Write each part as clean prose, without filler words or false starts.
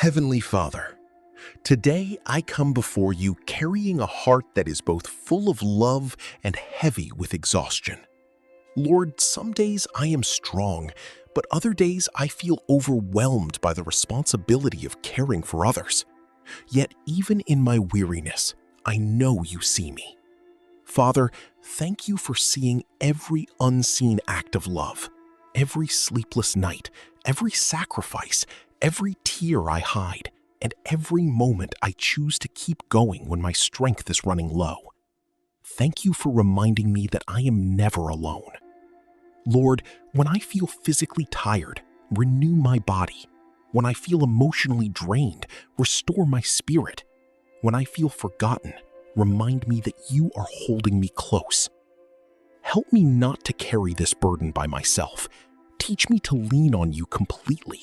Heavenly Father, today I come before you carrying a heart that is both full of love and heavy with exhaustion. Lord, some days I am strong, but other days I feel overwhelmed by the responsibility of caring for others. Yet even in my weariness, I know you see me. Father, thank you for seeing every unseen act of love, every sleepless night, every sacrifice, every tear I hide, and every moment I choose to keep going when my strength is running low. Thank you for reminding me that I am never alone. Lord, when I feel physically tired, renew my body. When I feel emotionally drained, restore my spirit. When I feel forgotten, remind me that you are holding me close. Help me not to carry this burden by myself. Teach me to lean on you completely.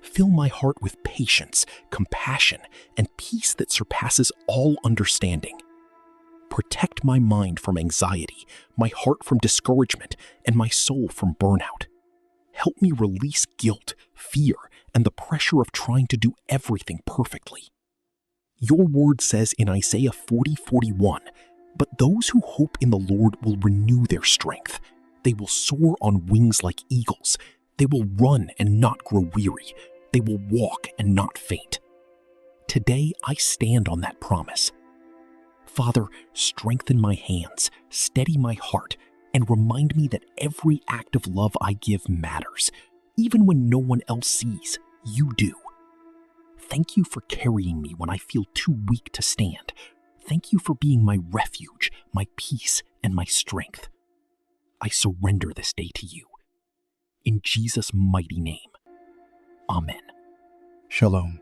Fill my heart with patience, compassion, and peace that surpasses all understanding. Protect my mind from anxiety, my heart from discouragement, and my soul from burnout. Help me release guilt, fear, and the pressure of trying to do everything perfectly. Your word says in Isaiah 40:41, "But those who hope in the Lord will renew their strength. They will soar on wings like eagles. They will run and not grow weary. They will walk and not faint." Today, I stand on that promise. Father, strengthen my hands, steady my heart, and remind me that every act of love I give matters. Even when no one else sees, you do. Thank you for carrying me when I feel too weak to stand. Thank you for being my refuge, my peace, and my strength. I surrender this day to you. In Jesus' mighty name. Amen. Shalom.